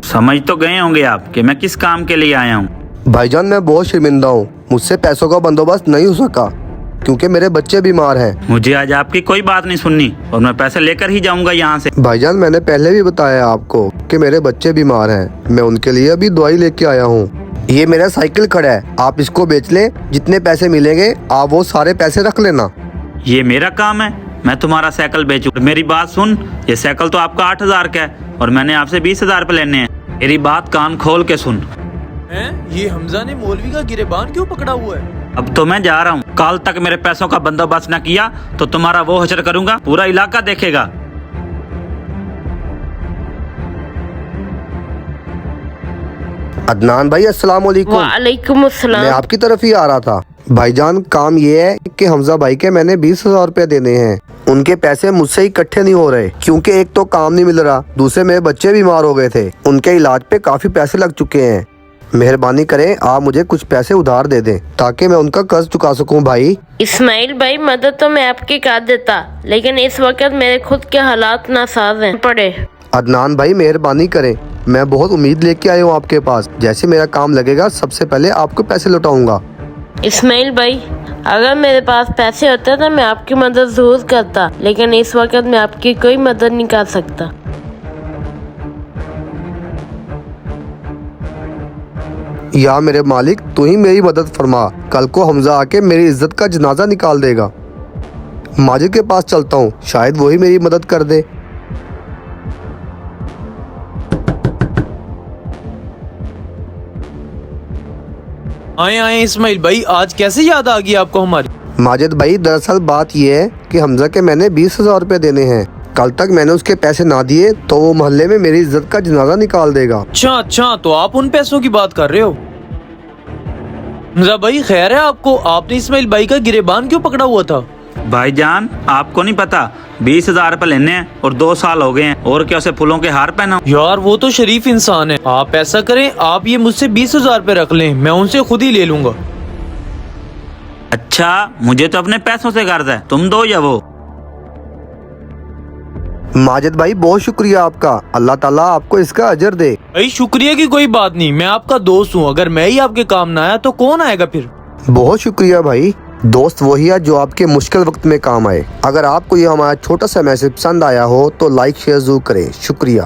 समझ तो गए होंगे आप कि मैं किस काम के लिए आया हूँ। भाईजान मैं बहुत शर्मिंदा हूँ, मुझसे पैसों का बंदोबस्त नहीं हो सका क्योंकि मेरे बच्चे बीमार हैं। मुझे आज आपकी कोई बात नहीं सुननी और मैं पैसे लेकर ही जाऊंगा यहाँ से। भाईजान मैंने पहले भी बताया आपको कि मेरे बच्चे बीमार हैं, मैं उनके लिए अभी दवाई लेके आया हूँ। ये मेरा साइकिल खड़ा है, आप इसको बेच लें, जितने पैसे मिलेंगे आप वो सारे पैसे रख लेना। ये मेरा काम है मैं तुम्हारा साइकिल बेचूं? मेरी बात सुन, ये साइकिल तो आपका 8,000 का है और मैंने आपसे 20,000 रुपये लेने हैं। मेरी बात कान खोल के सुन। ये हमजा ने मौलवी का गिरेबान क्यों पकड़ा हुआ है? अब तो मैं जा रहा हूँ, कल तक मेरे पैसों का बंदोबस्त न किया तो तुम्हारा वो हशर करूंगा, पूरा इलाका देखेगा। अदनान भाई अस्सलाम वालेकुम। वालेकुम अस्सलाम। मैं आपकी तरफ ही आ रहा था। भाईजान काम ये है कि हमजा भाई के मैंने 20,000 रुपए देने हैं। उनके पैसे मुझसे इकट्ठे नहीं हो रहे क्योंकि एक तो काम नहीं मिल रहा, दूसरे मेरे बच्चे बीमार हो गए थे, उनके इलाज पे काफी पैसे लग चुके हैं। मेहरबानी करें आप मुझे कुछ पैसे उधार दे दें ताकि मैं उनका कर्ज चुका सकूं। भाई इस्माइल भाई, मदद तो मैं आपकी कर देता, लेकिन इस वक्त मेरे खुद के हालात नासाज हैं पड़े। अदनान भाई मेहरबानी करें, मैं बहुत उम्मीद लेके आया हूँ आपके पास। जैसे मेरा काम लगेगा सबसे पहले आपको पैसे लौटाऊंगा। इस्माइल भाई, अगर मेरे पास पैसे होते तो मैं आपकी मदद जरूर करता, लेकिन इस वक्त मैं आपकी कोई मदद नहीं कर सकता। या मेरे मालिक तू ही मेरी मदद फरमा, कल को हमजा आके मेरी इज्जत का जनाजा निकाल देगा। माजिद के पास चलता हूँ, शायद वही मेरी मदद कर दे। आए आए इस्माइल भाई, आज कैसे याद आ गई आपको हमारी? माजिद भाई दरअसल बात यह है कि हमजा के मैंने 20,000 रुपए देने हैं, कल तक मैंने उसके पैसे ना दिए तो वो मोहल्ले में मेरी इज्जत का जनाजा निकाल देगा। अच्छा, तो आप उन पैसों की बात कर रहे हो। हमजा भाई खैर है आपको? आपने इस्माइल भाई का गिरेबान क्यों पकड़ा हुआ था? भाईजान आपको नहीं पता 20,000 रुपये लेने हैं और 2 साल हो गए हैं, और क्या उसे फूलों के हार पहना? यार वो तो शरीफ इंसान है। आप ऐसा करें, आप ये मुझसे 20,000 रुपए रख लें, मैं उनसे खुद ही ले लूंगा। अच्छा, मुझे तो अपने पैसों से गर्ज है, तुम दो या वो। माजिद भाई बहुत शुक्रिया आपका, अल्लाह ताला आपको इसका अजर दे। भाई शुक्रिया की कोई बात नहीं, मैं आपका दोस्त हूँ, अगर मैं ही आपके काम ना आया तो कौन आएगा फिर? बहुत शुक्रिया भाई, दोस्त वही है जो आपके मुश्किल वक्त में काम आए। अगर आपको ये हमारा छोटा सा मैसेज पसंद आया हो तो लाइक शेयर जरूर करें। शुक्रिया।